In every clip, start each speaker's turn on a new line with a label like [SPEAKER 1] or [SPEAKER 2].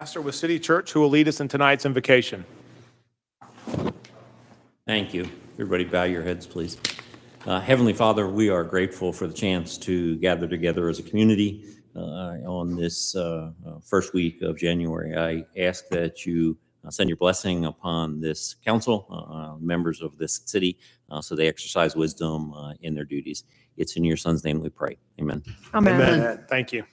[SPEAKER 1] Pastor with City Church, who will lead us in tonight's invocation.
[SPEAKER 2] Thank you. Everybody bow your heads, please. Heavenly Father, we are grateful for the chance to gather together as a community on this first week of January. I ask that you send your blessing upon this council, members of this city, so they exercise wisdom in their duties. It's in your Son's name we pray. Amen.
[SPEAKER 1] Amen. Thank you.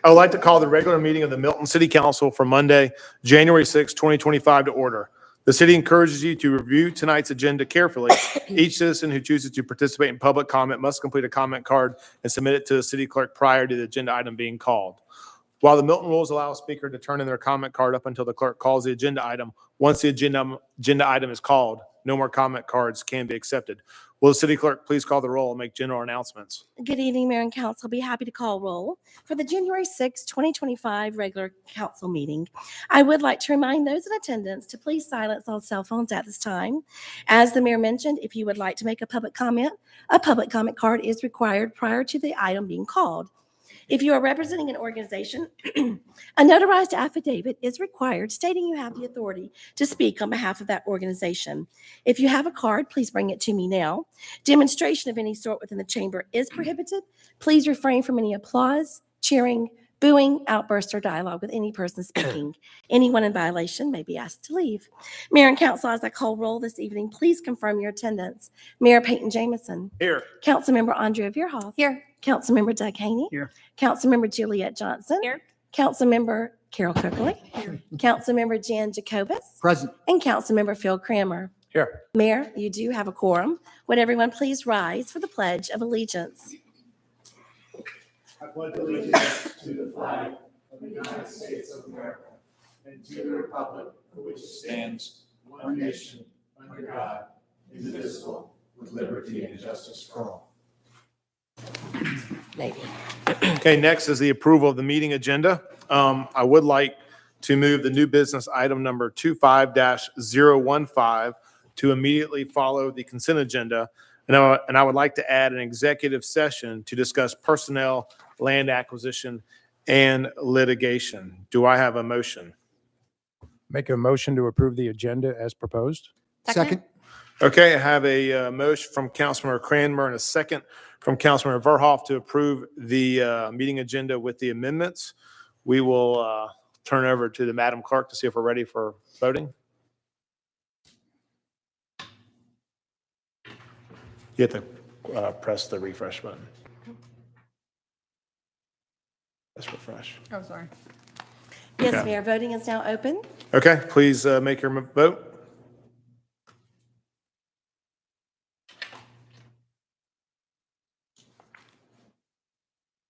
[SPEAKER 1] I would like to call the regular meeting of the Milton City Council for Monday, January 6, 2025 to order. The city encourages you to review tonight's agenda carefully. Each citizen who chooses to participate in public comment must complete a comment card and submit it to the city clerk prior to the agenda item being called. While the Milton rules allow a speaker to turn in their comment card up until the clerk calls the agenda item, once the agenda item is called, no more comment cards can be accepted. Will the city clerk please call the roll and make general announcements?
[SPEAKER 3] Good evening, Mayor and Council. I'll be happy to call roll for the January 6, 2025 regular council meeting. I would like to remind those in attendance to please silence all cell phones at this time. As the mayor mentioned, if you would like to make a public comment card is required prior to the item being called. If you are representing an organization, a notarized affidavit is required stating you have the authority to speak on behalf of that organization. If you have a card, please bring it to me now. Demonstration of any sort within the chamber is prohibited. Please refrain from any applause, cheering, booing, outbursts, or dialogue with any person speaking. Anyone in violation may be asked to leave. Mayor and Council, as I call roll this evening, please confirm your attendance. Mayor Peyton Jamison.
[SPEAKER 1] Here.
[SPEAKER 3] Councilmember Andrea Veerhoff. Here. Councilmember Doug Haney.
[SPEAKER 1] Here.
[SPEAKER 3] Councilmember Juliet Johnson.
[SPEAKER 4] Here.
[SPEAKER 3] Councilmember Carol Kirkley. Here. Councilmember Jan Jacobus.
[SPEAKER 5] Present.
[SPEAKER 3] And Councilmember Phil Cramer.
[SPEAKER 1] Here.
[SPEAKER 3] Mayor, you do have a quorum. Would everyone please rise for the Pledge of Allegiance?
[SPEAKER 6] I pledge allegiance to the flag of the United States of America and to the republic for which it stands, one nation, under God, indivisible, with liberty and justice for all.
[SPEAKER 3] Maybe.
[SPEAKER 1] Okay, next is the approval of the meeting agenda. I would like to move the new business item number 25-015 to immediately follow the consent agenda. And I would like to add an executive session to discuss personnel, land acquisition, and litigation. Do I have a motion?
[SPEAKER 5] Make a motion to approve the agenda as proposed.
[SPEAKER 4] Second.
[SPEAKER 1] Okay, I have a motion from Councilmember Cranmer and a second from Councilmember Verhoff to approve the meeting agenda with the amendments. We will turn over to the Madam Clerk to see if we're ready for voting. You have to press the refresh button. Let's refresh.
[SPEAKER 4] Oh, sorry.
[SPEAKER 3] Yes,
[SPEAKER 1] Okay.
[SPEAKER 3] Mayor, voting is now open.
[SPEAKER 1] Okay, please make your vote.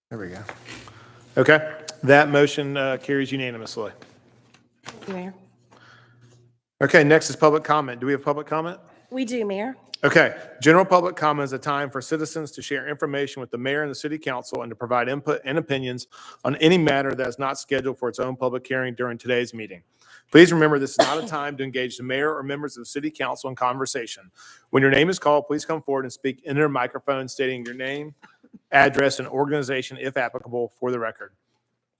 [SPEAKER 1] There we go. Okay, that motion carries unanimously.
[SPEAKER 3] Thank you, Mayor.
[SPEAKER 1] Okay, next is public comment. Do we have public comment?
[SPEAKER 3] We do, Mayor.
[SPEAKER 1] Okay, general public comment is a time for citizens to share information with the mayor and the city council and to provide input and opinions on any matter that is not scheduled for its own public hearing during today's meeting. Please remember, this is not a time to engage the mayor or members of the city council in conversation. When your name is called, please come forward and speak into a microphone stating your name, address, and organization, if applicable, for the record.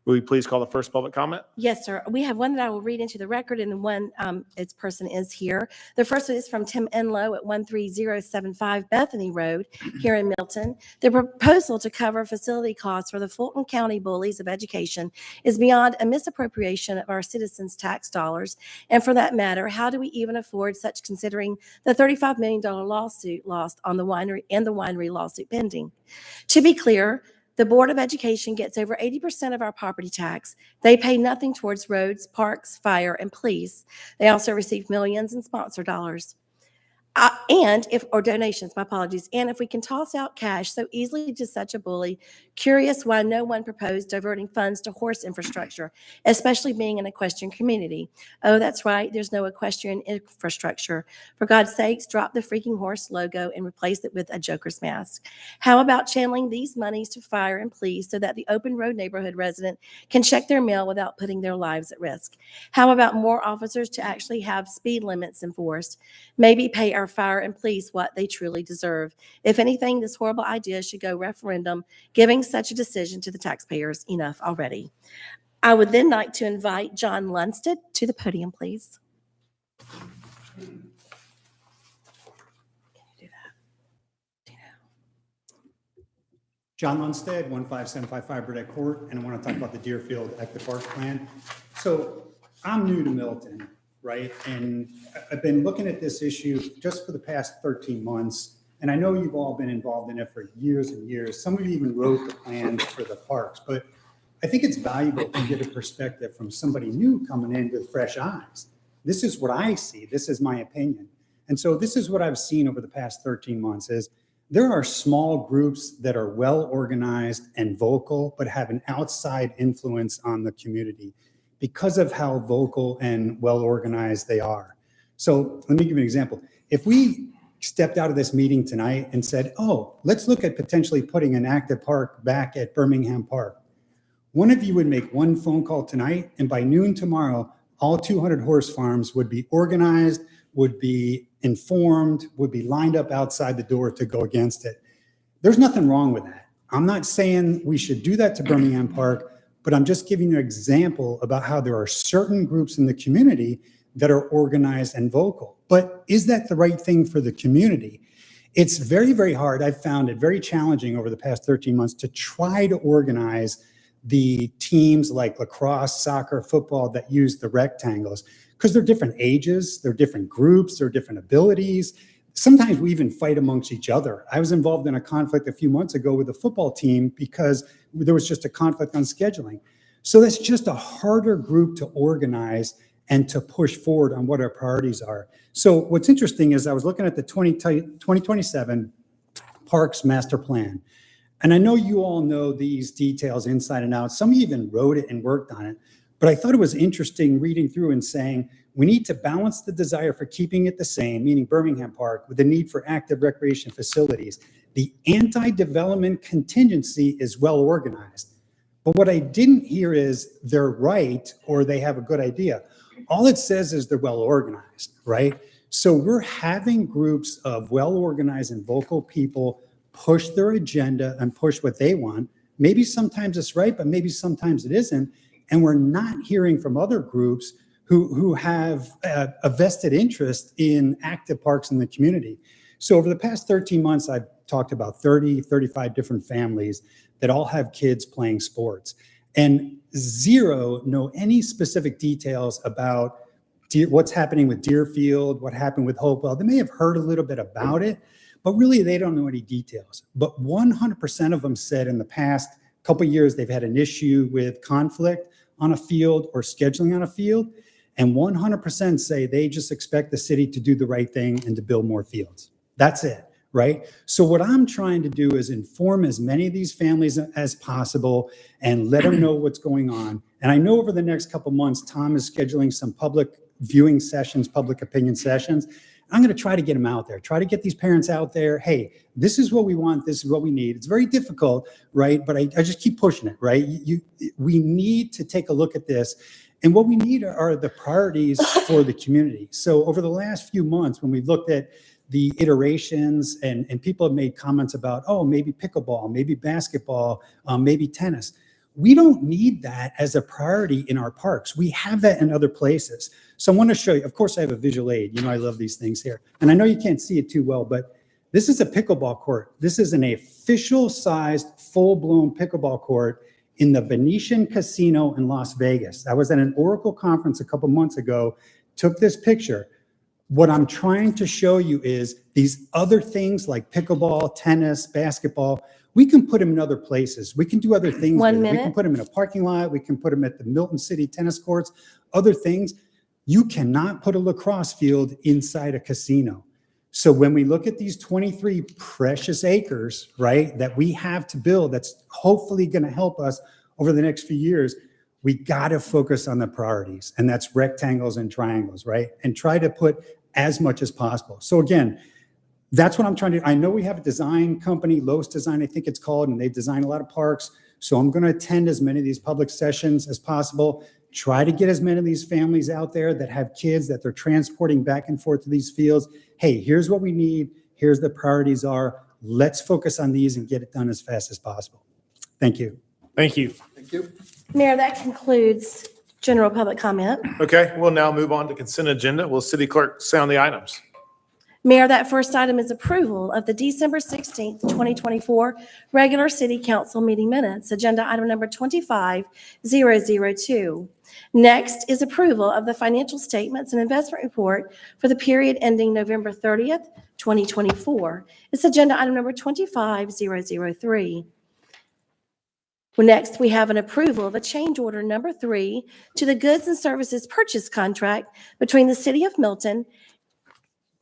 [SPEAKER 1] Will you please call the first public comment?
[SPEAKER 3] Yes, sir. We have one that I will read into the record, and the one, its person is here. The first one is from Tim Enlow at 13075 Bethany Road here in Milton. The proposal to cover facility costs for the Fulton County Bullies of Education is beyond a misappropriation of our citizens' tax dollars. And for that matter, how do we even afford such, considering the $35 million lawsuit lost on the winery and the winery lawsuit pending? To be clear, the Board of Education gets over 80% of our property tax. They pay nothing towards roads, parks, fire, and police. They also receive millions in sponsor dollars. Or donations, my apologies. And if we can toss out cash so easily to such a bully, curious why no one proposed diverting funds to horse infrastructure, especially being an equestrian community. Oh, that's right. There's no equestrian infrastructure. For God's sakes, drop the freaking horse logo and replace it with a Joker's mask. How about channeling these monies to fire and police so that the open road neighborhood resident can check their mail without putting their lives at risk? How about more officers to actually have speed limits enforced? Maybe pay our fire and police what they truly deserve. If anything, this horrible idea should go referendum, giving such a decision to the taxpayers. Enough already. I would then like to invite John Lunsted to the podium, please.
[SPEAKER 4] John Lundstedt, 15755 Burdette Court, and I want to talk about the Deerfield Active Park Plan. So I'm new to Milton, right? And I've been looking at this issue just for the past 13 months. And I know you've all been involved in it for years and years. Some of you even wrote the plans for the parks, but I think it's valuable to get a perspective from somebody new coming in with fresh eyes. This is what I see. This is my opinion. And so this is what I've seen over the past 13 months is there are small groups that are well organized and vocal, but have an outside influence on the community because of how vocal and well organized they are. So let me give you an example. If we stepped out of this meeting tonight and said, oh, let's look at potentially putting an active park back at Birmingham Park. One of you would make one phone call tonight, and by noon tomorrow, all 200 horse farms would be organized, would be informed, would be lined up outside the door to go against it. There's nothing wrong with that. I'm not saying we should do that to Birmingham Park, but I'm just giving you an example about how there are certain groups in the community that are organized and vocal. But is that the right thing for the community? It's very, very hard. I've found it very challenging over the past 13 months to try to organize the teams like lacrosse, soccer, football that use the rectangles because they're different ages, they're different groups, they're different abilities. Sometimes we even fight amongst each other. I was involved in a conflict a few months ago with a football team because there was just a conflict on scheduling. So that's just a harder group to organize and to push forward on what our priorities are. So what's interesting is I was looking at the 2027 Parks Master Plan. And I know you all know these details inside and out. Some even wrote it and worked on it. But I thought it was interesting reading through and saying, we need to balance the desire for keeping it the same, meaning Birmingham Park, with the need for active recreation facilities. The anti-development contingency is well organized. But what I didn't hear is they're right or they have a good idea. All it says is they're well organized, right? So we're having groups of well organized and vocal people push their agenda and push what they want. Maybe sometimes it's right, but maybe sometimes it isn't. And we're not hearing from other groups who have a vested interest in active parks in the community. So over the past 13 months, I've talked about 30, 35 different families that all have kids playing sports. And zero know any specific details about what's happening with Deerfield, what happened with Hopewell. They may have heard a little bit about it, but really they don't know any details. But 100% of them said in the past couple of years they've had an issue with conflict on a field or scheduling on a field. And 100% say they just expect the city to do the right thing and to build more fields. That's it, right? So what I'm trying to do is inform as many of these families as possible and let them know what's going on. And I know over the next couple of months, Tom is scheduling some public viewing sessions, public opinion sessions. I'm going to try to get them out there, try to get these parents out there. Hey, this is what we want. This is what we need. It's very difficult, right? But I just keep pushing it, right? We need to take a look at this. And what we need are the priorities for the community. So over the last few months, when we've looked at the iterations and people have made comments about, oh, maybe pickleball, maybe basketball, maybe tennis. We don't need that as a priority in our parks. We have that in other places. So I want to show you, of course, I have a visual aid. You know, I love these things here. And I know you can't see it too well, but this is a pickleball court. This is an official sized, full-blown pickleball court in the Venetian Casino in Las Vegas. I was at an Oracle conference a couple months ago, took this picture. What I'm trying to show you is these other things like pickleball, tennis, basketball, we can put them in other places. We can do other things.
[SPEAKER 3] One
[SPEAKER 4] with it.
[SPEAKER 3] minute.
[SPEAKER 4] We can put them in a parking lot. We can put them at the Milton City tennis courts, other things. You cannot put a lacrosse field inside a casino. So when we look at these 23 precious acres, right, that we have to build, that's hopefully going to help us over the next few years, we got to focus on the priorities, and that's rectangles and triangles, right? And try to put as much as possible. So again, that's what I'm trying to do. I know we have a design company, Lowe's Design, I think it's called, and they've designed a lot of parks. So I'm going to attend as many of these public sessions as possible, try to get as many of these families out there that have kids that they're transporting back and forth to these fields. Hey, here's what we need. Here's the priorities are. Let's focus on these and get it done as fast as possible. Thank you.
[SPEAKER 1] Thank you.
[SPEAKER 6] Thank you.
[SPEAKER 3] Mayor, that concludes general public comment.
[SPEAKER 1] Okay, we'll now move on to consent agenda. Will city clerk sound the items?
[SPEAKER 3] Mayor, that first item is approval of the December 16th, 2024 regular city council meeting minutes, agenda item number 25002. Next is approval of the financial statements and investment report for the period ending November 30th, 2024. It's agenda item number 25003. Next, we have an approval of a change order number 3 to the goods and services purchase contract between the City of Milton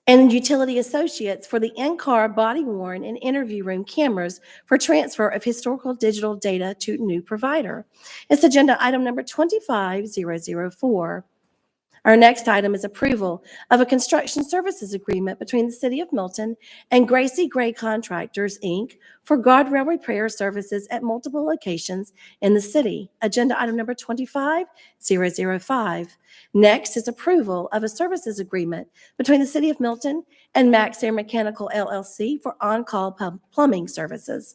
[SPEAKER 3] and Utility Associates for the in-car body-worn and interview room cameras for transfer of historical digital data to new provider. It's agenda item number 25004. Our next item is approval of a construction services agreement between the City of Milton and Gracie Gray Contractors, Inc. for guardrail repair services at multiple locations in the city. Agenda item number 25005. Next is approval of a services agreement between the City of Milton and Max Air Mechanical LLC for on-call plumbing services.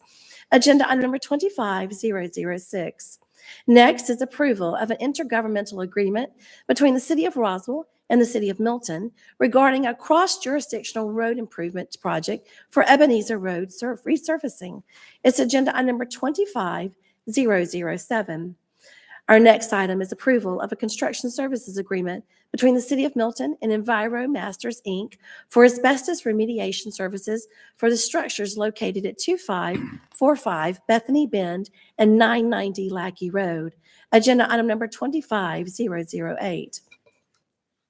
[SPEAKER 3] Agenda item number 25006. Next is approval of an intergovernmental agreement between the City of Roswell and the City of Milton regarding a cross-jurisdictional road improvement project for Ebenezer Road resurfacing. It's agenda item number 25007. Our next item is approval of a construction services agreement between the City of Milton and Enviro Masters, Inc. for asbestos remediation services for the structures located at 2545 Bethany Bend and 990 Lackey Road. Agenda item number 25008.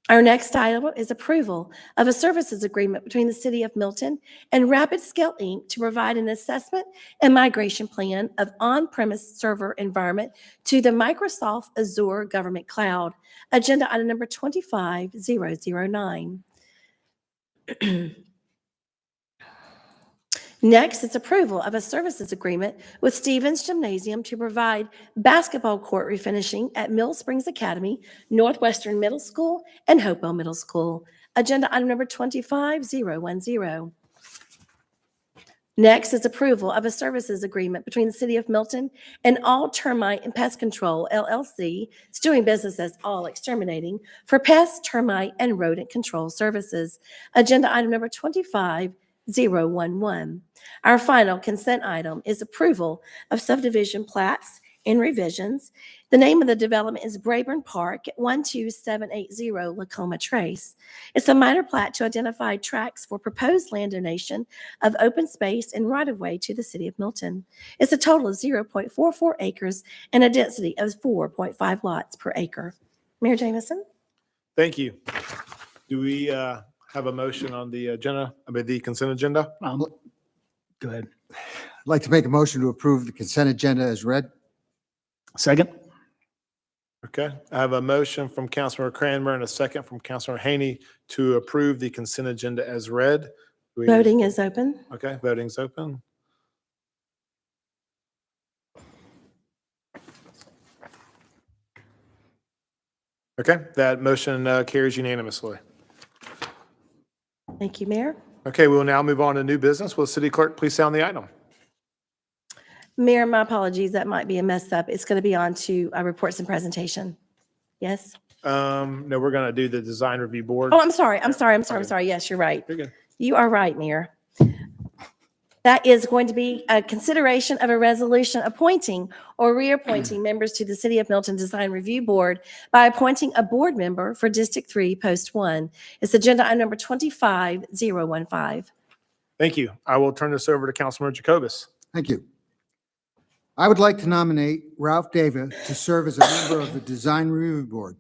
[SPEAKER 3] Our next item is approval of a services agreement between the City of Milton and Rapid Scale, Inc. to provide an assessment and migration plan of on-premise server environment to the Microsoft Azure Government Cloud. Agenda item number 25009. Next is approval of a services agreement with Stevens Gymnasium to provide basketball court refinishing at Mill Springs Academy, Northwestern Middle School, and Hopewell Middle School. Agenda item number 25010. Next is approval of a services agreement between the City of Milton and All Termite and Pest Control LLC, it's doing business as All Exterminating, for pest, termite, and rodent control services. Agenda item number 25011. Our final consent item is approval of subdivision plats and revisions. The name of the development is Brayburn Park at 12780 Lacoma Trace. It's a minor plat to identify tracts for proposed land donation of open space and right-of-way to the City of Milton. It's a total of 0.44 acres and a density of 4.5 lots per acre. Mayor Jameson?
[SPEAKER 1] Thank you. Do we have a motion on the agenda, the consent agenda?
[SPEAKER 6] Go ahead.
[SPEAKER 7] I'd like to make a motion to approve the consent agenda as read.
[SPEAKER 6] Second?
[SPEAKER 1] Okay, I have a motion from Councilmember Cranmer and a second from Councilmember Haney to approve the consent agenda as read.
[SPEAKER 3] Voting is open.
[SPEAKER 1] Okay, voting's open. Okay, that motion carries unanimously.
[SPEAKER 3] Thank you, Mayor.
[SPEAKER 1] Okay, we will now move on to new business. Will the city clerk please sound the item?
[SPEAKER 3] Mayor, my apologies, that might be a mess up. It's going to be on to reports and presentation. Yes?
[SPEAKER 1] No, we're going to do the design review board.
[SPEAKER 3] Oh, I'm sorry. Yes, you're right.
[SPEAKER 1] You're good.
[SPEAKER 3] You are right, Mayor. That is going to be a consideration of a resolution appointing or reappointing members to the City of Milton Design Review Board by appointing a board member for District 3, Post 1. It's agenda item number 25015.
[SPEAKER 1] Thank you. I will turn this over to Councilmember Jacobus.
[SPEAKER 7] Thank you. I would like to nominate Ralph David to serve as a member of the Design Review Board.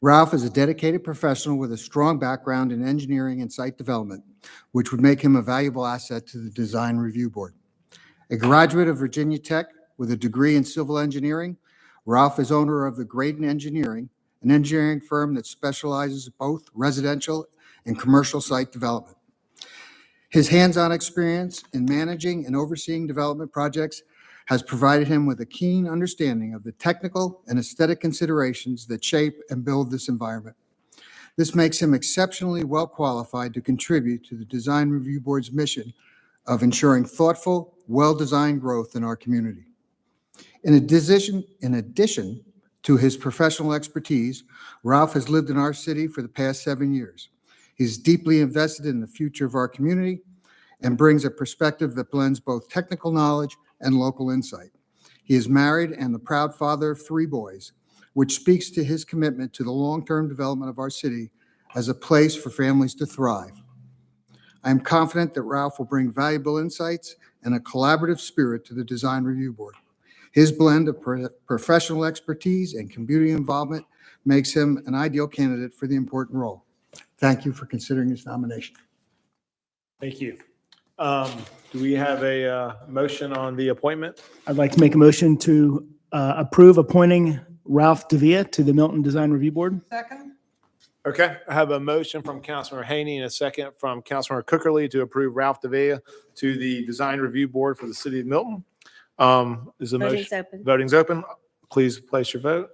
[SPEAKER 7] Ralph is a dedicated professional with a strong background in engineering and site development, which would make him a valuable asset to the Design Review Board. A graduate of Virginia Tech with a degree in civil engineering, Ralph is owner of the Graydon Engineering, an engineering firm that specializes in both residential and commercial site development. His hands-on experience in managing and overseeing development projects has provided him with a keen understanding of the technical and aesthetic considerations that shape and build this environment. This makes him exceptionally well qualified to contribute to the Design Review Board's mission of ensuring thoughtful, well-designed growth in our community. In addition to his professional expertise, Ralph has lived in our city for the past 7 years. He's deeply invested in the future of our community and brings a perspective that blends both technical knowledge and local insight. He is married and the proud father of 3 boys, which speaks to his commitment to the long-term development of our city as a place for families to thrive. I am confident that Ralph will bring valuable insights and a collaborative spirit to the Design Review Board. His blend of professional expertise and community involvement makes him an ideal candidate for the important role. Thank you for considering his nomination.
[SPEAKER 1] Thank you. Do we have a motion on the appointment?
[SPEAKER 6] I'd like to make a motion to approve appointing Ralph Davia to the Milton Design Review Board.
[SPEAKER 8] Second?
[SPEAKER 1] Okay, I have a motion from Councilmember Haney and a second from Councilmember Cookerly to approve Ralph Davia to the Design Review Board for the City of Milton. Is the motion?
[SPEAKER 3] Voting's open.
[SPEAKER 1] Voting's open. Please place your vote.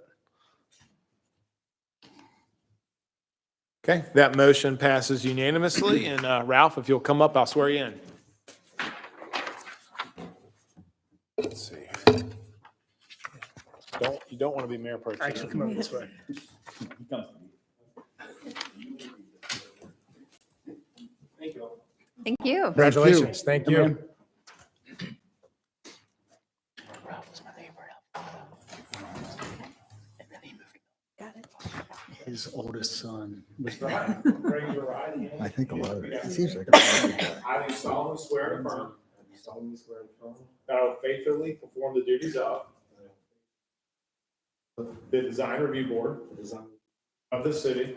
[SPEAKER 1] Okay, that motion passes unanimously. And Ralph, if you'll come up, I'll swear you in. Let's see. You don't want to be mayor pro tem.
[SPEAKER 6] Actually, come over this way.
[SPEAKER 8] Thank you.
[SPEAKER 5] Congratulations. Thank
[SPEAKER 6] Come
[SPEAKER 5] you.
[SPEAKER 6] on. His oldest son was
[SPEAKER 1] Raise your right hand.
[SPEAKER 7] I think a lot of it seems like.
[SPEAKER 1] I do solemnly swear and affirm that I will faithfully perform the duties of the Design Review Board of the city.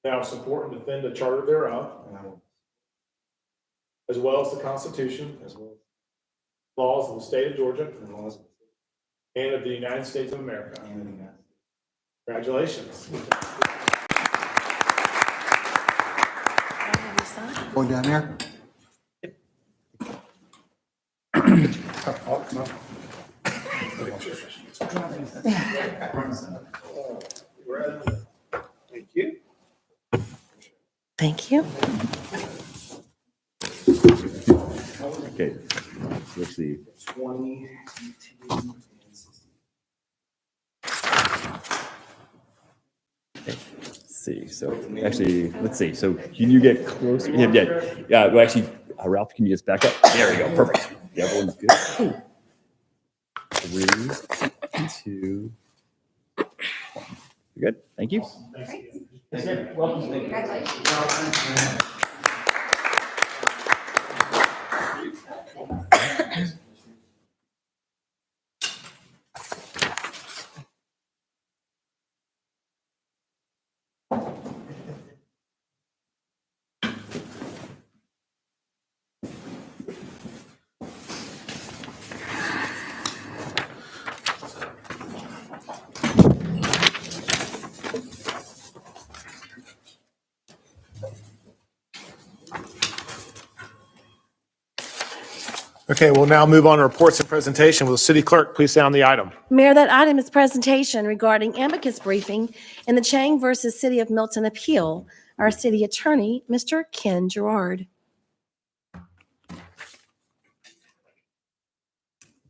[SPEAKER 1] That I will support and defend the charter thereof, as well as the Constitution, laws of the state of Georgia, and of the United States of America. Congratulations.
[SPEAKER 7] Going down there?
[SPEAKER 1] Thank you.
[SPEAKER 3] Thank you.
[SPEAKER 9] Okay, let's see. Let's see, so actually, let's see, so can you get closer? Yeah, well, actually, Ralph, can you just back up? There we go, perfect. Yeah, everyone's good. 3, 2, 1. You're good, thank you.
[SPEAKER 1] Okay, we'll now move on to reports and presentation. Will the city clerk please sound the item?
[SPEAKER 3] Mayor, that item is presentation regarding amicus briefing in the Chang versus City of Milton appeal. Our city attorney, Mr. Ken Gerard.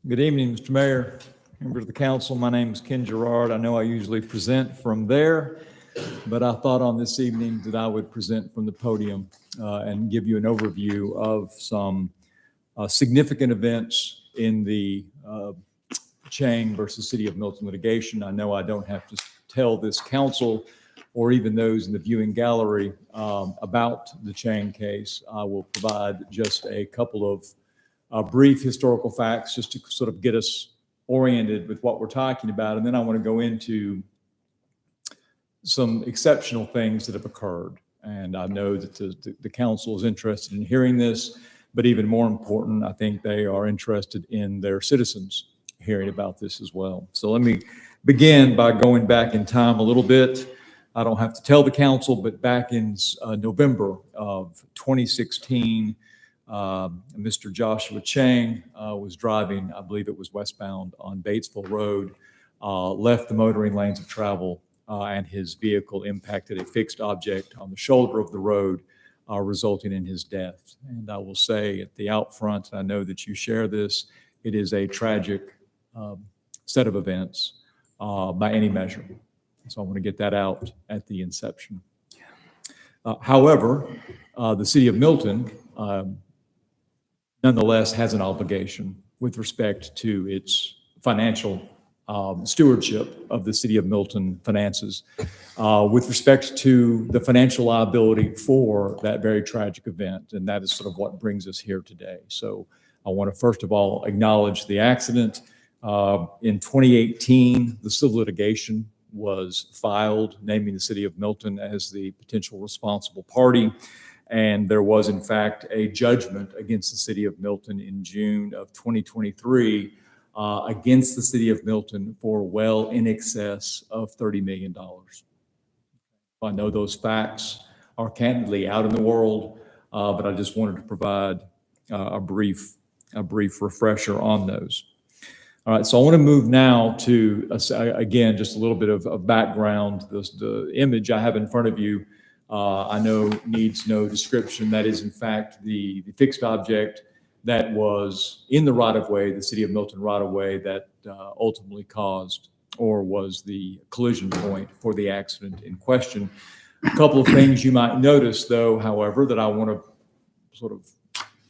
[SPEAKER 10] Good evening, Mr. Mayor, members of the council. My name is Ken Gerard. I know I usually present from there, but I thought on this evening that I would present from the podium and give you an overview of some significant events in the Chang versus City of Milton litigation. I know I don't have to tell this council or even those in the viewing gallery about the Chang case. I will provide just a couple of brief historical facts just to sort of get us oriented with what we're talking about. And then I want to go into some exceptional things that have occurred. And I know that the council is interested in hearing this, but even more important, I think they are interested in their citizens hearing about this as well. So let me begin by going back in time a little bit. I don't have to tell the council, but back in November of 2016, Mr. Joshua Chang was driving, I believe it was westbound on Batesville Road, left the motoring lanes of travel, and his vehicle impacted a fixed object on the shoulder of the road, resulting in his death. And I will say at the out front, I know that you share this, it is a tragic set of events by any measure. So I want to get that out at the inception. However, the city of Milton nonetheless has an obligation with respect to its financial stewardship of the city of Milton finances with respect to the financial liability for that very tragic event. And that is sort of what brings us here today. So I want to first of all acknowledge the accident. In 2018, the civil litigation was filed naming the city of Milton as the potential responsible party. And there was, in fact, a judgment against the city of Milton in June of 2023 against the city of Milton for well in excess of $30 million. I know those facts are candidly out in the world, but I just wanted to provide a brief refresher on those. All right, so I want to move now to, again, just a little bit of background. The image I have in front of you, I know needs no description. That is, in fact, the fixed object that was in the right-of-way, the city of Milton right-of-way, that ultimately caused or was the collision point for the accident in question. A couple of things you might notice, though, however, that I want to sort of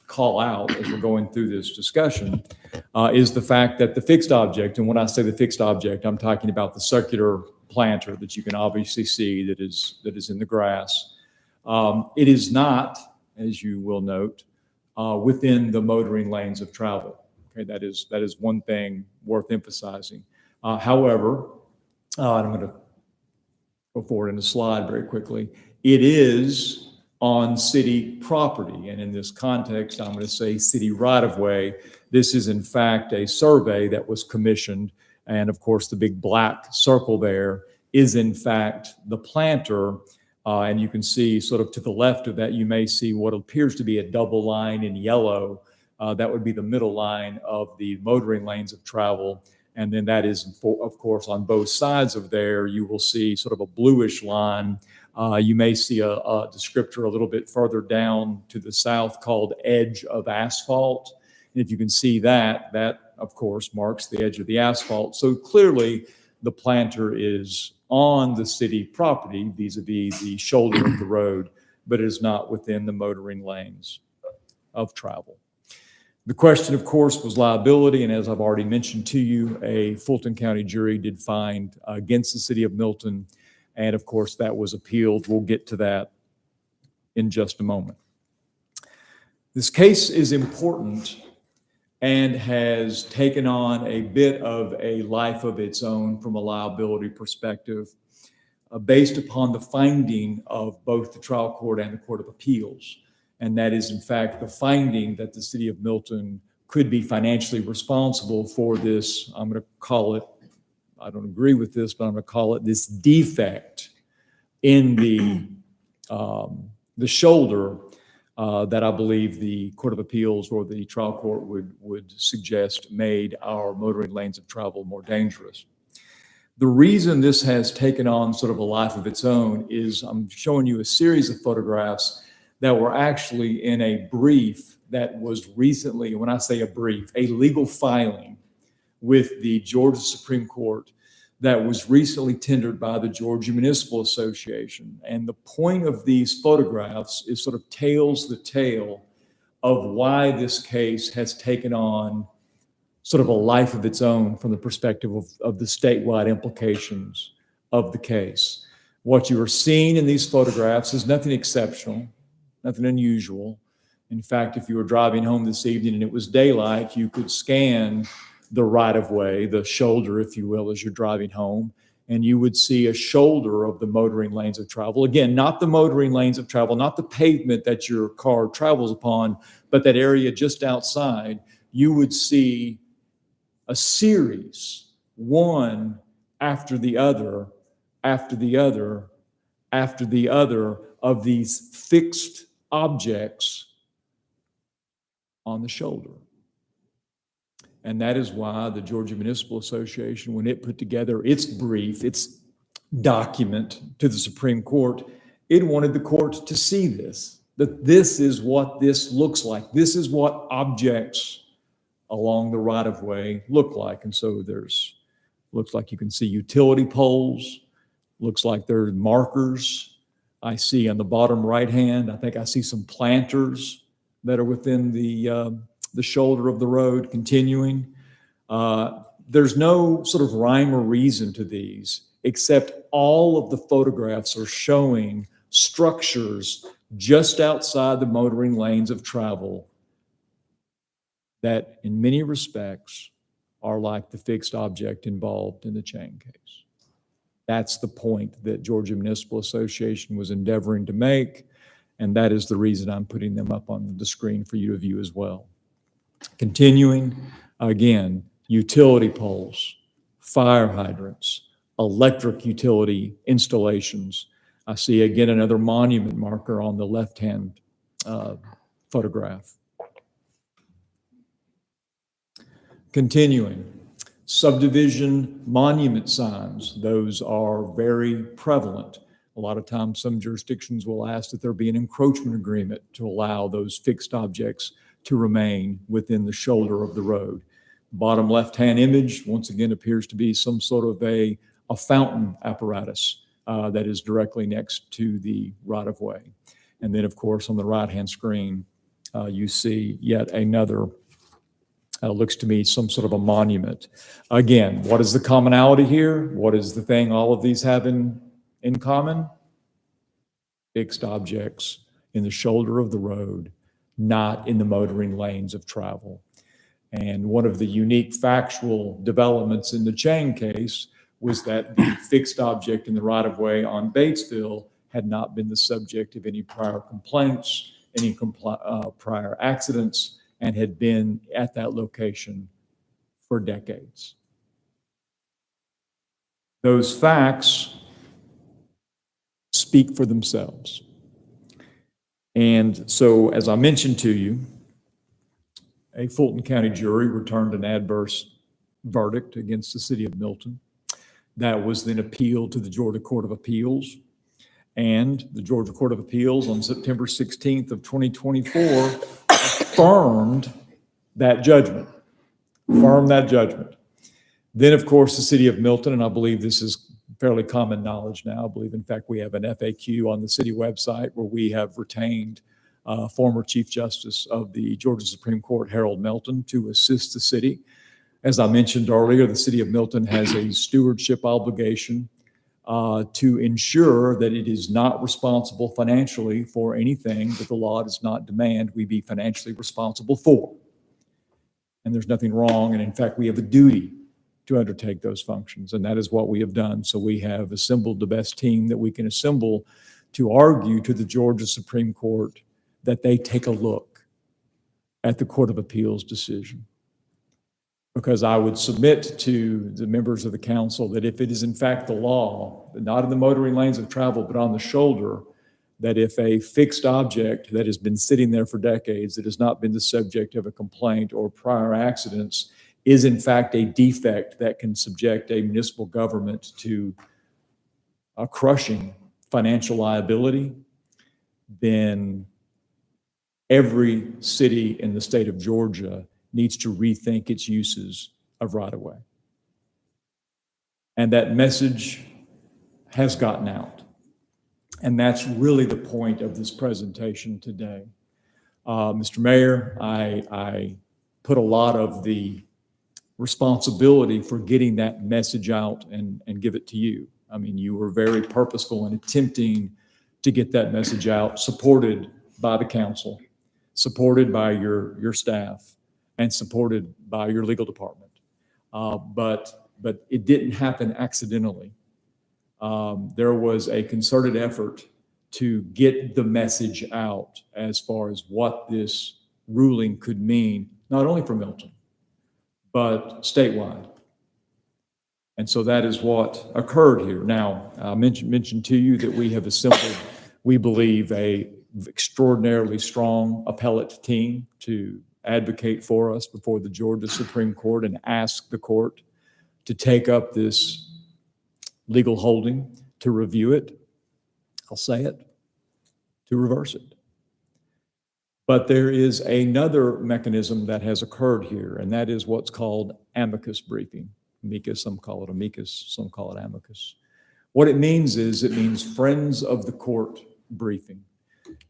[SPEAKER 10] call out as we're going through this discussion is the fact that the fixed object, and when I say the fixed object, I'm talking about the circular planter that you can obviously see that is in the grass. It is not, as you will note, within the motoring lanes of travel. Okay, that is one thing worth emphasizing. However, I'm going to go forward in the slide very quickly. It is on city property, and in this context, I'm going to say city right-of-way. This is in fact a survey that was commissioned, and of course the big black circle there is in fact the planter, and you can see sort of to the left of that, you may see what appears to be a double line in yellow. That would be the middle line of the motoring lanes of travel, and then that is, of course, on both sides of there, you will see sort of a bluish line. You may see a descriptor a little bit further down to the south called edge of asphalt. And if you can see that, of course, marks the edge of the asphalt. So clearly, the planter is on the city property vis-a-vis the shoulder of the road, but it is not within the motoring lanes of travel. The question, of course, was liability, and as I've already mentioned to you, a Fulton County jury did find against the city of Milton. And of course, that was appealed. We'll get to that in just a moment. This case is important and has taken on a bit of a life of its own from a liability perspective, based upon the finding of both the trial court and the Court of Appeals. And that is, in fact, the finding that the city of Milton could be financially responsible for this, I'm going to call it, I don't agree with this, but I'm going to call it this defect in the shoulder that I believe the Court of Appeals or the trial court would suggest made our motoring lanes of travel more dangerous. The reason this has taken on sort of a life of its own is I'm showing you a series of photographs that were actually in a brief that was recently, when I say a brief, a legal filing with the Georgia Supreme Court that was recently tendered by the Georgia Municipal Association. And the point of these photographs is sort of tells the tale of why this case has taken on sort of a life of its own from the perspective of the statewide implications of the case. What you are seeing in these photographs is nothing exceptional, nothing unusual. In fact, if you were driving home this evening and it was daylight, you could scan the right-of-way, the shoulder, if you will, as you're driving home, and you would see a shoulder of the motoring lanes of travel. Again, not the motoring lanes of travel, not the pavement that your car travels upon, but that area just outside. You would see a series, one after the other, after the other, after the other, of these fixed objects on the shoulder. And that is why the Georgia Municipal Association, when it put together its brief, its document to the Supreme Court, it wanted the court to see this, that this is what this looks like. This is what objects along the right-of-way look like. And so there's Looks like you can see utility poles. Looks like there are markers. I see on the bottom right hand, I think I see some planters that are within the shoulder of the road continuing. There's no sort of rhyme or reason to these, except all of the photographs are showing structures just outside the motoring lanes of travel that in many respects are like the fixed object involved in the Chang case. That's the point that Georgia Municipal Association was endeavoring to make, and that is the reason I'm putting them up on the screen for you to view as well. Continuing, again, utility poles, fire hydrants, electric utility installations. I see again another monument marker on the left-hand photograph. Continuing, subdivision monument signs. Those are very prevalent. A lot of times some jurisdictions will ask that there be an encroachment agreement to allow those fixed objects to remain within the shoulder of the road. Bottom left-hand image, once again, appears to be some sort of a fountain apparatus that is directly next to the right-of-way. And then, of course, on the right-hand screen, you see yet another, looks to me some sort of a monument. Again, what is the commonality here? What is the thing all of these have in common? Fixed objects in the shoulder of the road, not in the motoring lanes of travel. And one of the unique factual developments in the Chang case was that the fixed object in the right-of-way on Batesville had not been the subject of any prior complaints, any prior accidents, and had been at that location for decades. Those facts speak for themselves. And so, as I mentioned to you, a Fulton County jury returned an adverse verdict against the city of Milton. That was then appealed to the Georgia Court of Appeals. And the Georgia Court of Appeals on September 16th of 2024 affirmed that judgment. Then, of course, the city of Milton, and I believe this is fairly common knowledge now. I believe, in fact, we have an FAQ on the city website where we have retained former Chief Justice of the Georgia Supreme Court, Harold Melton, to assist the city. As I mentioned earlier, the city of Milton has a stewardship obligation to ensure that it is not responsible financially for anything that the law does not demand we be financially responsible for. And there's nothing wrong, and in fact, we have a duty to undertake those functions, and that is what we have done. So we have assembled the best team that we can assemble to argue to the Georgia Supreme Court that they take a look at the Court of Appeals decision. Because I would submit to the members of the council that if it is in fact the law, not in the motoring lanes of travel, but on the shoulder, that if a fixed object that has been sitting there for decades, that has not been the subject of a complaint or prior accidents, is in fact a defect that can subject a municipal government to a crushing financial liability, then every city in the state of Georgia needs to rethink its uses of right-of-way. And that message has gotten out. And that's really the point of this presentation today. Mr. Mayor, I put a lot of the responsibility for getting that message out and give it to you. I mean, you were very purposeful in attempting to get that message out, supported by the council, supported by your staff, and supported by your legal department. But it didn't happen accidentally. There was a concerted effort to get the message out as far as what this ruling could mean, not only for Milton, but statewide. And so that is what occurred here. Now, I mentioned to you that we have assembled, we believe, a extraordinarily strong appellate team to advocate for us before the Georgia Supreme Court and ask the court to take up this legal holding, to review it, I'll say it, to reverse it. But there is another mechanism that has occurred here, and that is what's called amicus briefing. amicus, some call it amicus, some call it amicus. What it means is it means friends of the court briefing.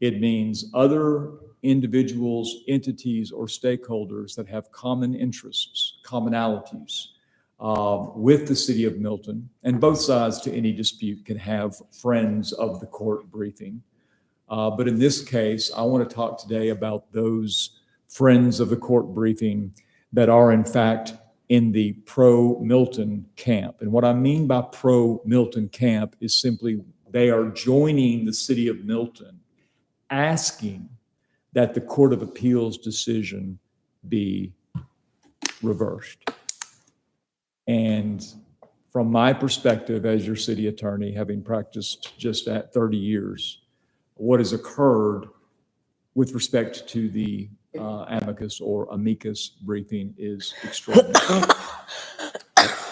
[SPEAKER 10] It means other individuals, entities, or stakeholders that have common interests, commonalities with the city of Milton, and both sides to any dispute can have friends of the court briefing. But in this case, I want to talk today about those friends of the court briefing that are in fact in the pro-Milton camp. And what I mean by pro-Milton camp is simply they are joining the city of Milton, asking that the Court of Appeals decision be reversed. And from my perspective as your city attorney, having practiced just at 30 years, what has occurred with respect to the amicus or amicus briefing is extraordinary.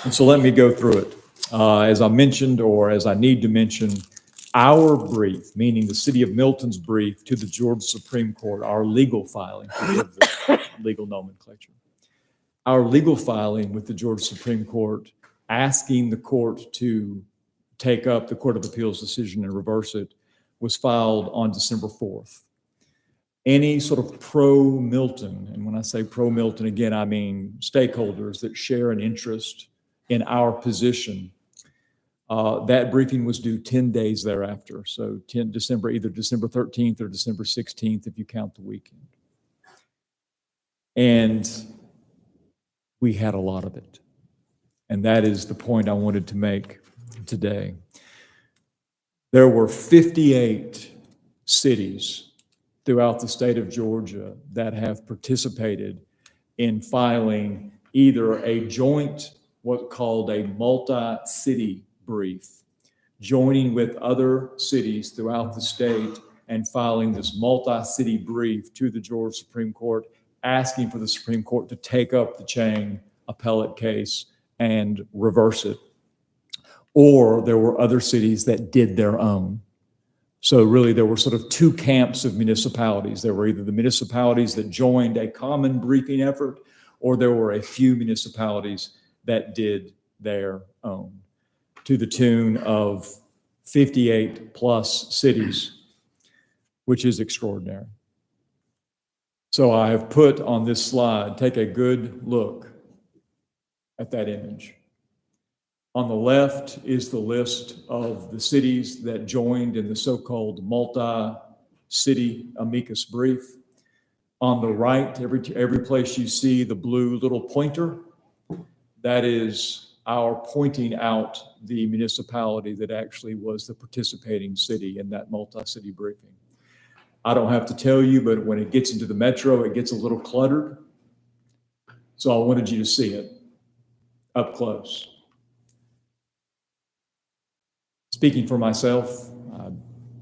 [SPEAKER 10] And so let me go through it. As I mentioned, or as I need to mention, our brief, meaning the city of Milton's brief to the Georgia Supreme Court, our legal filing, forgive the legal nomenclature, our legal filing with the Georgia Supreme Court asking the court to take up the Court of Appeals decision and reverse it was filed on December 4th. Any sort of pro-Milton, and when I say pro-Milton, again, I mean stakeholders that share an interest in our position, that briefing was due 10 days thereafter. So either December 13th or December 16th, if you count the weekend. And we had a lot of it. And that is the point I wanted to make today. There were 58 cities throughout the state of Georgia that have participated in filing either a joint, what's called a multi-city brief, joining with other cities throughout the state and filing this multi-city brief to the Georgia Supreme Court, asking for the Supreme Court to take up the Chang appellate case and reverse it. Or there were other cities that did their own. So really there were sort of two camps of municipalities. There were either the municipalities that joined a common briefing effort, or there were a few municipalities that did their own, to the tune of 58 plus cities, which is extraordinary. So I have put on this slide, take a good look at that image. On the left is the list of the cities that joined in the so-called multi-city amicus brief. On the right, every place you see the blue little pointer, that is our pointing out the municipality that actually was the participating city in that multi-city briefing. I don't have to tell you, but when it gets into the metro, it gets a little cluttered. So I wanted you to see it up close. Speaking for myself, I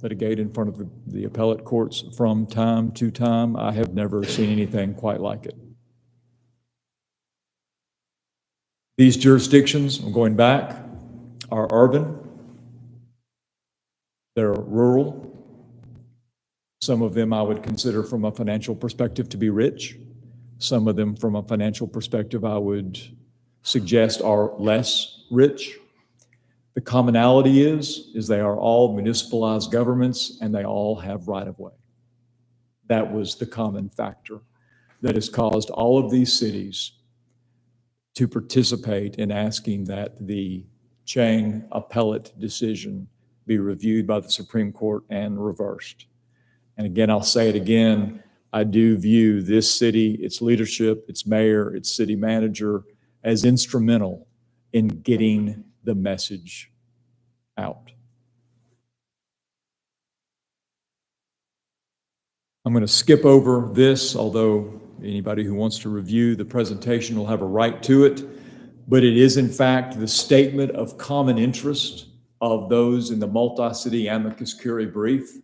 [SPEAKER 10] litigate in front of the appellate courts from time to time. I have never seen anything quite like it. These jurisdictions, I'm going back, are urban. They're rural. Some of them I would consider from a financial perspective to be rich. Some of them from a financial perspective I would suggest are less rich. The commonality is they are all municipalized governments and they all have right-of-way. That was the common factor that has caused all of these cities to participate in asking that the Chang appellate decision be reviewed by the Supreme Court and reversed. And again, I'll say it again, I do view this city, its leadership, its mayor, its city manager as instrumental in getting the message out. I'm going to skip over this, although anybody who wants to review the presentation will have a right to it, but it is in fact the statement of common interest of those in the multi-city amicus curiae brief.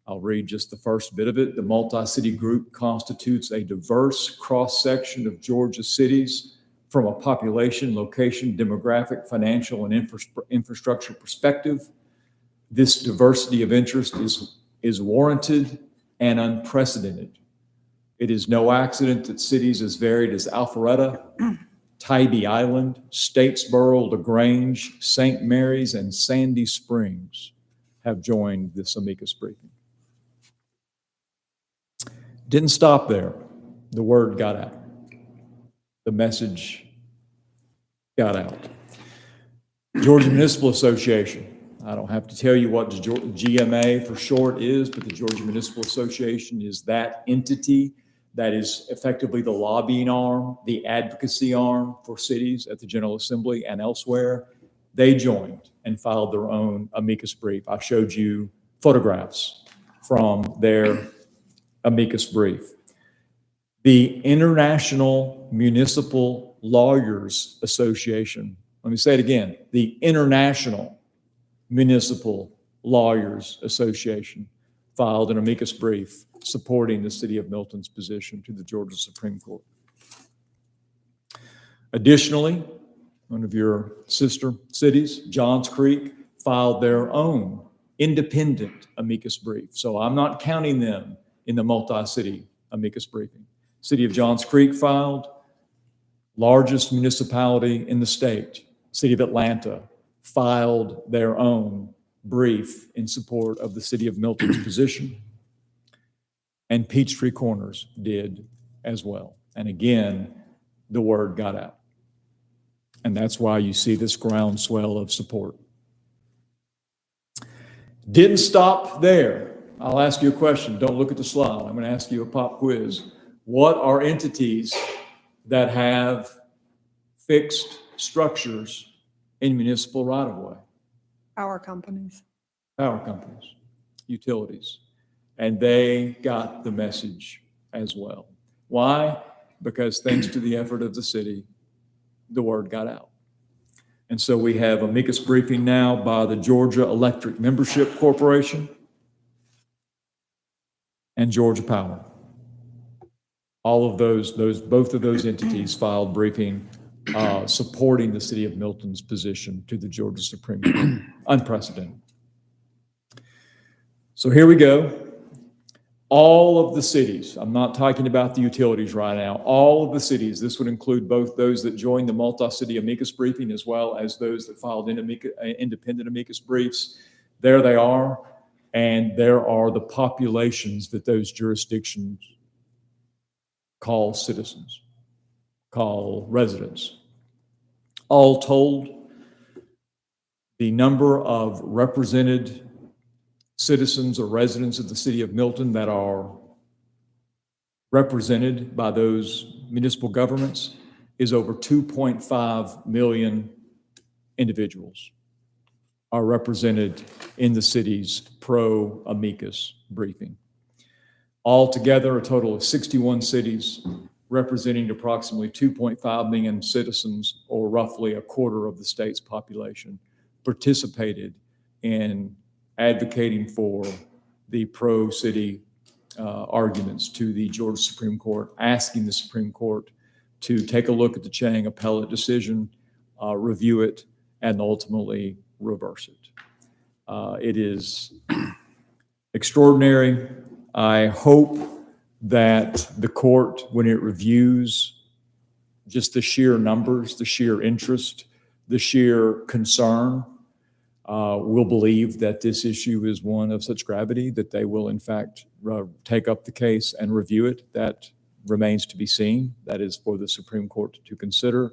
[SPEAKER 10] I'll read just the first bit of it. The multi-city group constitutes a diverse cross-section of Georgia cities from a population, location, demographic, financial, and infrastructure perspective. This diversity of interest is warranted and unprecedented. It is no accident that cities as varied as Alpharetta, Tybee Island, Statesboro, LaGrange, St. Mary's, and Sandy Springs have joined this amicus briefing. Didn't stop there. The word got out. The message got out. Georgia Municipal Association. I don't have to tell you what GMA for short is, but the Georgia Municipal Association is that entity that is effectively the lobbying arm, the advocacy arm for cities at the General Assembly and elsewhere. They joined and filed their own amicus brief. I showed you photographs from their amicus brief. The International Municipal Lawyers Association, let me say it again, the International Municipal Lawyers Association filed an amicus brief supporting the city of Milton's position to the Georgia Supreme Court. Additionally, one of your sister cities, Johns Creek, filed their own independent amicus brief. So I'm not counting them in the multi-city amicus briefing. City of Johns Creek filed, largest municipality in the state, City of Atlanta, filed their own brief in support of the city of Milton's position, and Peachtree Corners did as well. And again, the word got out. And that's why you see this groundswell of support. Didn't stop there. I'll ask you a question. Don't look at the slide. I'm going to ask you a pop quiz. What are entities that have fixed structures in municipal right-of-way?
[SPEAKER 8] Power companies.
[SPEAKER 10] Power companies, utilities. And they got the message as well. Why? Because thanks to the effort of the city, the word got out. And so we have amicus briefing now by the Georgia Electric Membership Corporation and Georgia Power. All of both of those entities filed briefing supporting the city of Milton's position to the Georgia Supreme Court. Unprecedented. So here we go. All of the cities, I'm not talking about the utilities right now, all of the cities, this would include both those that joined the multi-city amicus briefing as well as those that filed independent amicus briefs. There they are, and there are the populations that those jurisdictions call citizens, call residents. All told, the number of represented citizens or residents of the city of Milton that are represented by those municipal governments is over 2.5 million individuals are represented in the city's pro-amicus briefing. Altogether, a total of 61 cities representing approximately 2.5 million citizens, or roughly a quarter of the state's population, participated in advocating for the pro-city arguments to the Georgia Supreme Court, asking the Supreme Court to take a look at the Chang appellate decision, review it, and ultimately reverse it. It is extraordinary. I hope that the court, when it reviews just the sheer numbers, the sheer interest, the sheer concern, will believe that this issue is one of such gravity that they will, in fact, take up the case and review it. That remains to be seen. That is for the Supreme Court to consider.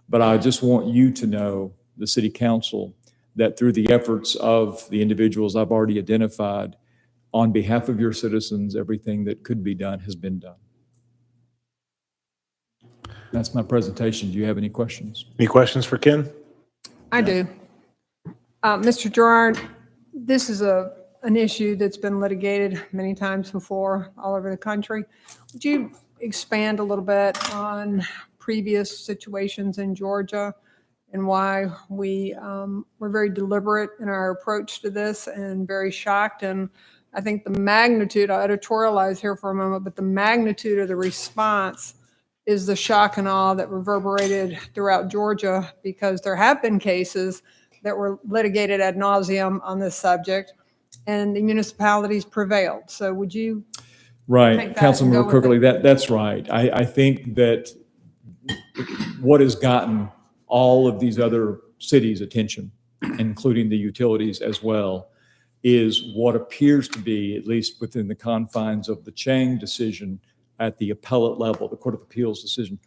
[SPEAKER 10] But I just want you to know, the City Council, that through the efforts of the individuals I've already identified, on behalf of your citizens, everything that could be done has been done. That's my presentation. Do you have any questions?
[SPEAKER 1] Any questions for Ken?
[SPEAKER 8] I do. Mr. Gerard, this is an issue that's been litigated many times before all over the country. Would you expand a little bit on previous situations in Georgia and why we were very deliberate in our approach to this and very shocked? And I think the magnitude, I'll editorialize here for a moment, but the magnitude of the response is the shock and awe that reverberated throughout Georgia, because there have been cases that were litigated ad nauseum on this subject, and the municipalities prevailed. So would you?
[SPEAKER 10] Right, Councilman Kirkley, that's right. I think that what has gotten all of these other cities' attention, including the utilities as well, is what appears to be, at least within the confines of the Chang decision at the appellate level, the Court of Appeals decision,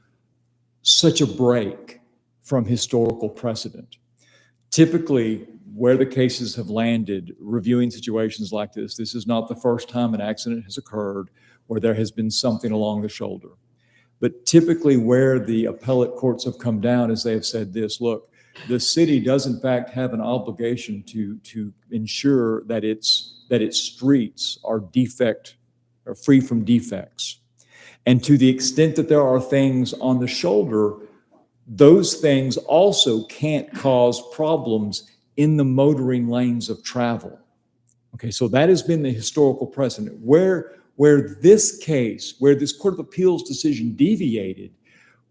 [SPEAKER 10] such a break from historical precedent. Typically, where the cases have landed, reviewing situations like this is not the first time an accident has occurred where there has been something along the shoulder. But typically where the appellate courts have come down is they have said this: look, the city does in fact have an obligation to ensure that its streets are free from defects. And to the extent that there are things on the shoulder, those things also can't cause problems in the motoring lanes of travel. Okay, so that has been the historical precedent. Where this Court of Appeals decision deviated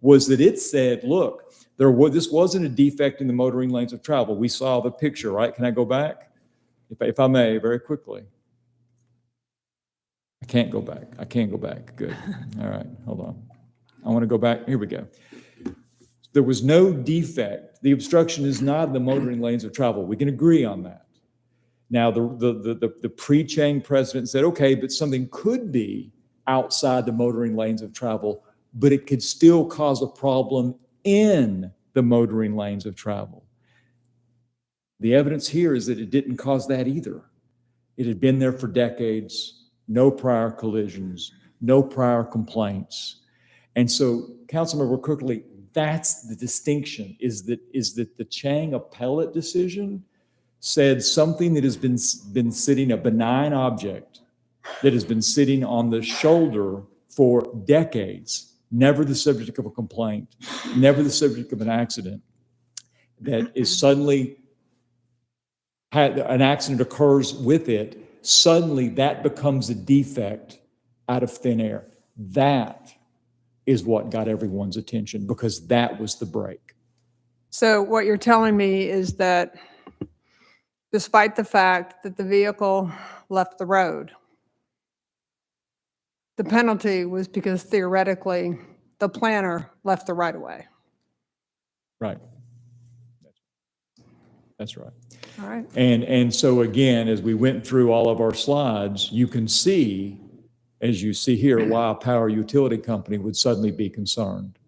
[SPEAKER 10] was that it said, look, this wasn't a defect in the motoring lanes of travel. We saw the picture, right? Can I go back? If I may, very quickly. I can't go back. I can't go back. Good. All right, hold on. I want to go back. Here we go. There was no defect. The obstruction is not in the motoring lanes of travel. We can agree on that. Now, the pre-Chang precedent said, okay, but something could be outside the motoring lanes of travel, but it could still cause a problem in the motoring lanes of travel. The evidence here is that it didn't cause that either. It had been there for decades, no prior collisions, no prior complaints. And so, Councilmember Crookley, that's the distinction, is that the Chang appellate decision said something that has been sitting, a benign object that has been sitting on the shoulder for decades, never the subject of a complaint, never the subject of an accident, that is suddenly an accident occurs with it, suddenly that becomes a defect out of thin air. That is what got everyone's attention, because that was the break.
[SPEAKER 8] So what you're telling me is that despite the fact that the vehicle left the road, the penalty was because theoretically the planner left the right of way.
[SPEAKER 10] Right. That's right.
[SPEAKER 8] All right.
[SPEAKER 10] And so again, as we went through all of our slides, you can see, as you see here, why a power utility company would suddenly be concerned.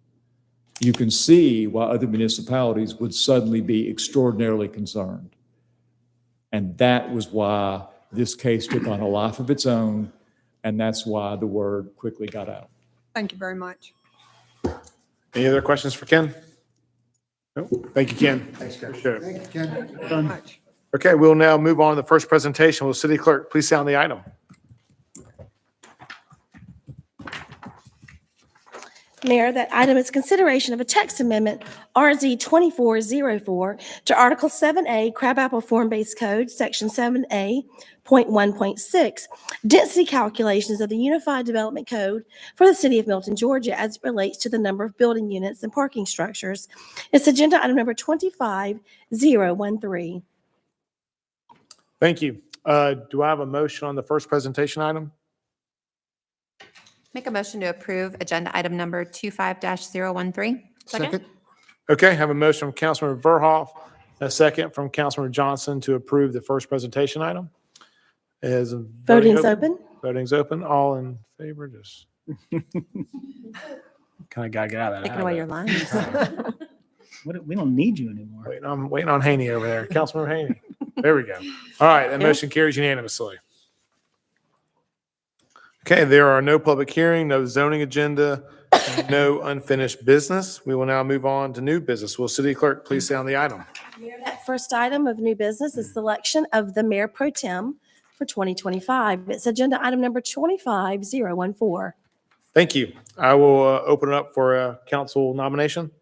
[SPEAKER 10] You can see why other municipalities would suddenly be extraordinarily concerned. And that was why this case took on a life of its own, and that's why the word quickly got out.
[SPEAKER 8] Thank you very much.
[SPEAKER 1] Any other questions for Ken? No? Thank you, Ken.
[SPEAKER 7] Thanks, guys.
[SPEAKER 1] Appreciate it.
[SPEAKER 7] Thank you, Ken.
[SPEAKER 8] Thank you very much.
[SPEAKER 1] Okay, we'll now move on to the first presentation. Will City Clerk please sound the item?
[SPEAKER 3] Mayor, that item is consideration of a text amendment, RZ 2404, to Article 7A, Crabapple Form-Based Code, Section 7A.1.6, density calculations of the Unified Development Code for the City of Milton, Georgia, as it relates to the number of building units and parking structures. It's agenda item number 25013.
[SPEAKER 1] Thank you. Do I have a motion on the first presentation item?
[SPEAKER 11] Make a motion to approve agenda item number 25-013.
[SPEAKER 7] Second?
[SPEAKER 1] Okay, I have a motion from Councilmember Verhoff, a second from Councilmember Johnson to approve the first presentation item. Is
[SPEAKER 3] Voting's open.
[SPEAKER 1] Voting's open. All in favor, just kind of gotta get out of that.
[SPEAKER 11] Taking away your lines.
[SPEAKER 6] We don't need you anymore.
[SPEAKER 1] I'm waiting on Haney over there. Councilmember Haney. There we go. All right, that motion carries unanimously. Okay, there are no public hearing, no zoning agenda, and no unfinished business. We will now move on to new business. Will City Clerk please sound the item?
[SPEAKER 3] That first item of new business is selection of the Mayor Pro Tem for 2025. It's agenda item number 25014.
[SPEAKER 1] Thank you. I will open it up for a council nomination.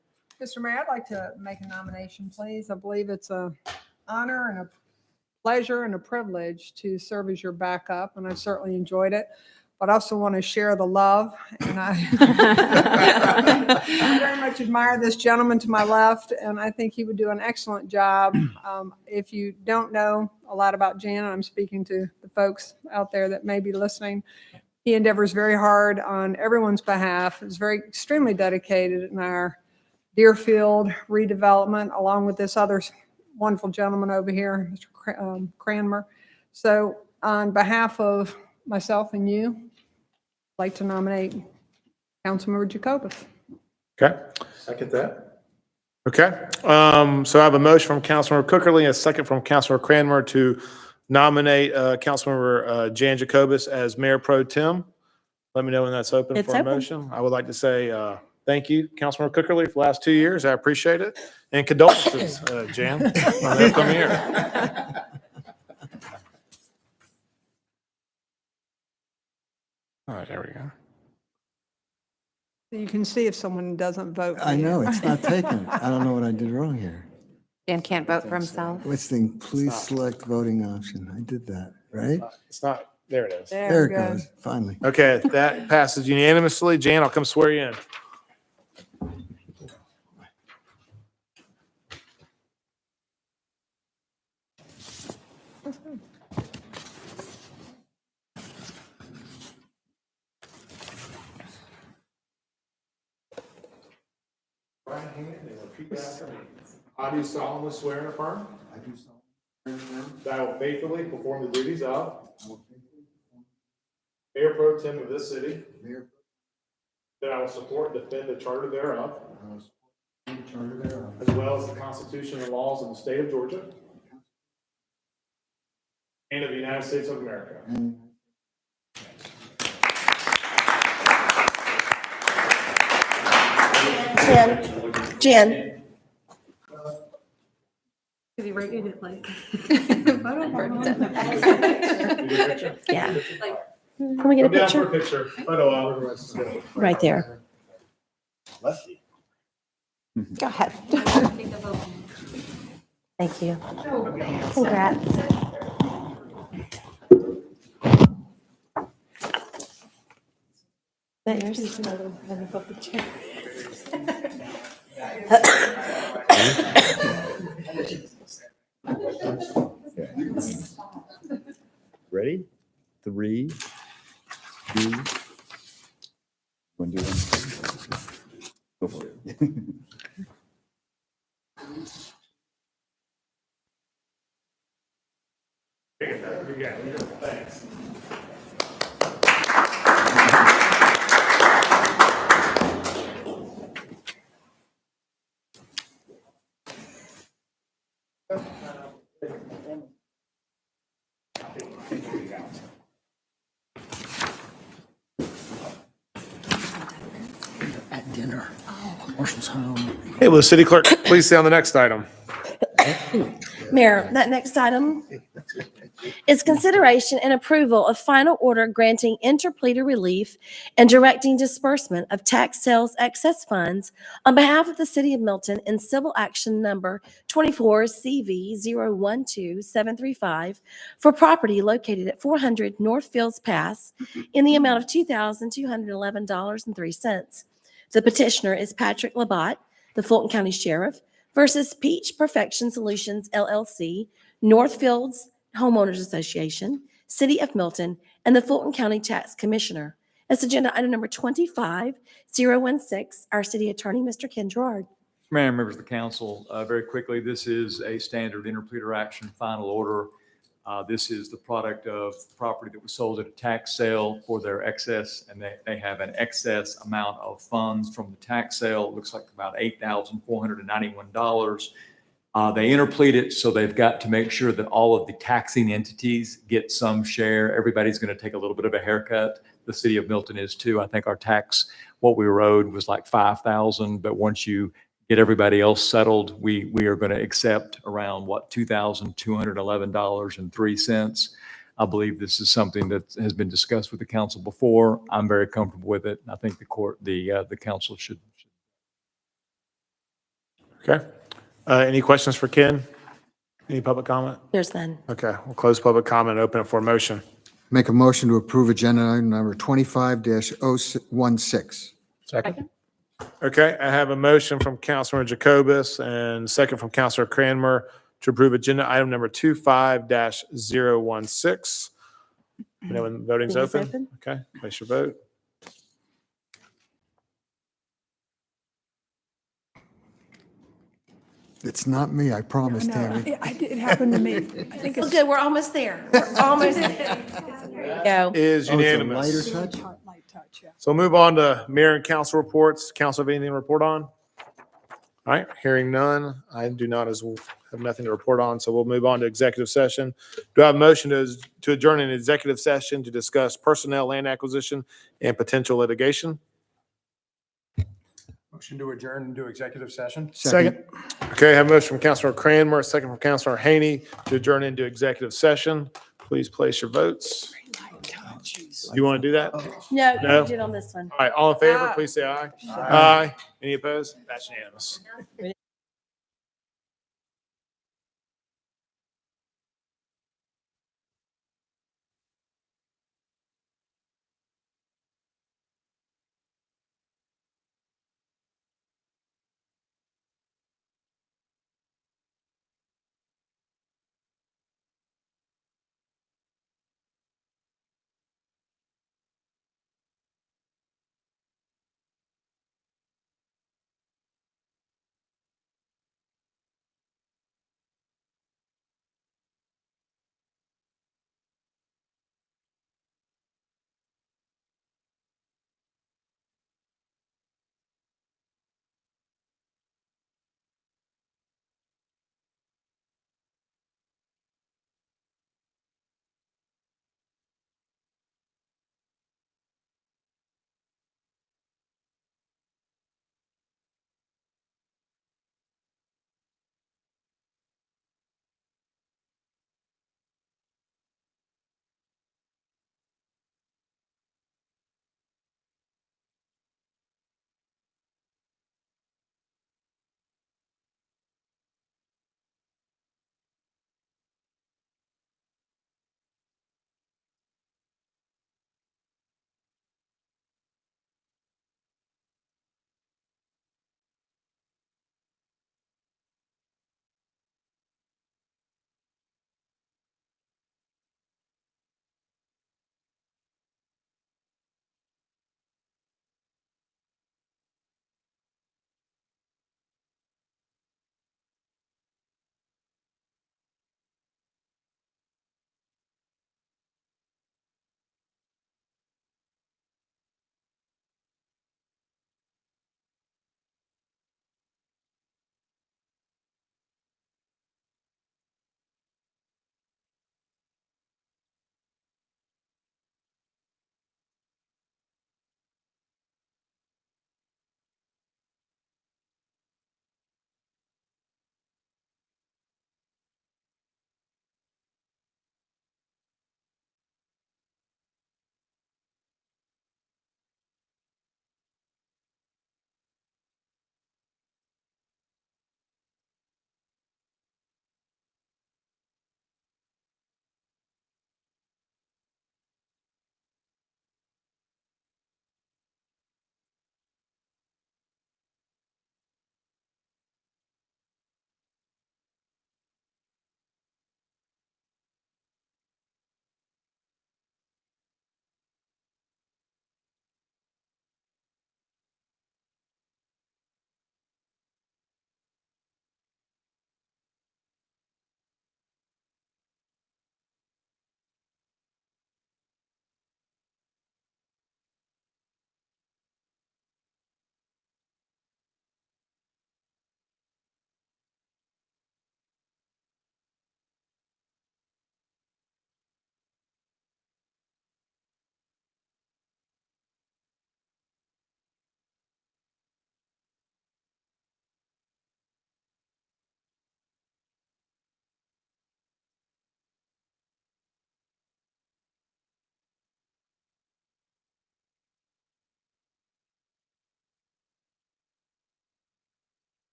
[SPEAKER 8] Mr. Mayor, I'd like to make a nomination, please. I believe it's an honor and a pleasure and a privilege to serve as your backup, and I've certainly enjoyed it. But I also want to share the love, and I very much admire this gentleman to my left, and I think he would do an excellent job. If you don't know a lot about Jan, I'm speaking to the folks out there that may be listening. He endeavors very hard on everyone's behalf, is very extremely dedicated in our Deerfield redevelopment, along with this other wonderful gentleman over here, Mr. Cranmer. So on behalf of myself and you, I'd like to nominate Councilmember Jacobus.
[SPEAKER 1] Okay.
[SPEAKER 6] Second that.
[SPEAKER 1] Okay. So I have a motion from Councilmember Cookerly and a second from Councilmember Cranmer to nominate Councilmember Jan Jacobus as Mayor Pro Tem. Let me know when that's open
[SPEAKER 3] It's
[SPEAKER 1] for a
[SPEAKER 3] open.
[SPEAKER 1] motion. I would like to say thank you, Councilmember Cookerly, for the last 2 years. I appreciate it. And condolences, Jan, on the upcoming year. All right, there we go.
[SPEAKER 8] You can see if someone doesn't vote. for
[SPEAKER 7] I
[SPEAKER 8] you.
[SPEAKER 7] know, it's not taken. I don't know what I did wrong here.
[SPEAKER 11] Dan can't vote for himself.
[SPEAKER 7] What's the thing? Please select voting option. I did that, right?
[SPEAKER 1] It's not, there it is.
[SPEAKER 7] There it
[SPEAKER 8] we go.
[SPEAKER 7] goes, finally.
[SPEAKER 1] Okay, that passes unanimously. Jan, I'll come swear you in. Right hand and repeat after me. I do solemnly swear and affirm
[SPEAKER 7] I do solemnly
[SPEAKER 1] that I will faithfully perform the duties of Mayor Pro Tem of this city,
[SPEAKER 7] Mayor,
[SPEAKER 1] that I will support and defend the charter thereof,
[SPEAKER 7] the charter thereof,
[SPEAKER 1] as well as the Constitution and laws of the state of Georgia and of the United States of America.
[SPEAKER 7] and
[SPEAKER 3] Jen.
[SPEAKER 8] Could you rate it like?
[SPEAKER 3] Yeah. Can we get a
[SPEAKER 1] Come down for
[SPEAKER 3] picture?
[SPEAKER 1] a picture. Photo op.
[SPEAKER 3] Right there.
[SPEAKER 6] Lefty.
[SPEAKER 11] Go ahead.
[SPEAKER 3] Thank you. Congrats. That yours?
[SPEAKER 9] Ready? 3, 2, 1, do one. Go for it.
[SPEAKER 1] Thanks.
[SPEAKER 6] At dinner. Marshall's home.
[SPEAKER 1] Hey, will the city clerk please stay on the next item?
[SPEAKER 3] Mayor, that next item is consideration and approval of final order granting interpleader relief and directing disbursement of tax sales excess funds on behalf of the city of Milton in civil action number 24 CV 012735 for property located at 400 North Fields Pass in the amount of $2,211.03. The petitioner is Patrick Labatt, the Fulton County Sheriff, versus Peach Perfection Solutions LLC, Northfields Homeowners Association, City of Milton, and the Fulton County Tax Commissioner. That's agenda item number 25016. Our city attorney, Mr. Ken Gerard.
[SPEAKER 10] Mayor and members of the council, very quickly, this is a standard interpleader action final order. This is the product of property that was sold at a tax sale for their excess, and they have an excess amount of funds from the tax sale. It looks like about $8,491. They interplead it, so they've got to make sure that all of the taxing entities get some share. Everybody's going to take a little bit of a haircut. The city of Milton is too. I think our tax, what we owed was like $5,000, but once you get everybody else settled, we are going to accept around $2,211.03. I believe this is something that has been discussed with the council before. I'm very comfortable with it. I think the council should.
[SPEAKER 1] Okay. Any questions for Ken? Any public comment?
[SPEAKER 3] There's none.
[SPEAKER 1] Okay, we'll close public comment and open it for a motion.
[SPEAKER 7] make a motion to approve agenda item number 25-016.
[SPEAKER 5] Second?
[SPEAKER 1] Okay, I have a motion from Councilor Jacobus and second from Councilor Cranmer to approve agenda item number 25-016. You know when voting's
[SPEAKER 3] It is
[SPEAKER 1] open?
[SPEAKER 3] open.
[SPEAKER 1] Okay, place your vote.
[SPEAKER 7] It's not me, I promise, Tammy.
[SPEAKER 8] It happened to me. I think
[SPEAKER 3] Well,
[SPEAKER 8] it's
[SPEAKER 3] good, we're almost there. We're almost there. There you go.
[SPEAKER 1] Is
[SPEAKER 7] Oh, it's a
[SPEAKER 1] unanimous.
[SPEAKER 7] lighter touch?
[SPEAKER 8] light touch, yeah.
[SPEAKER 1] So move on to mayor and council reports. Council have anything to report on? All right, hearing none. I do not as well have nothing to report on, so we'll move on to executive session. Do I have a motion to adjourn an executive session to discuss personnel, land acquisition, and potential litigation?
[SPEAKER 5] Motion to adjourn into executive session?
[SPEAKER 1] Okay, I have a motion from Councilor Cranmer, a second from Councilor Haney to adjourn into executive session. Please place your votes. You want to do that? All
[SPEAKER 3] No,
[SPEAKER 1] No.
[SPEAKER 3] you did on this one.
[SPEAKER 1] right, all in favor, please say aye. Aye. Any opposed? That's unanimous.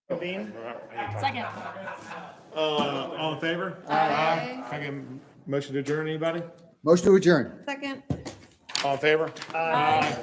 [SPEAKER 1] Convene?
[SPEAKER 3] Second.
[SPEAKER 1] All in favor? Aye. Can I get a motion to adjourn, anybody?
[SPEAKER 7] Motion to adjourn.
[SPEAKER 8] Second.
[SPEAKER 1] All in favor? Aye.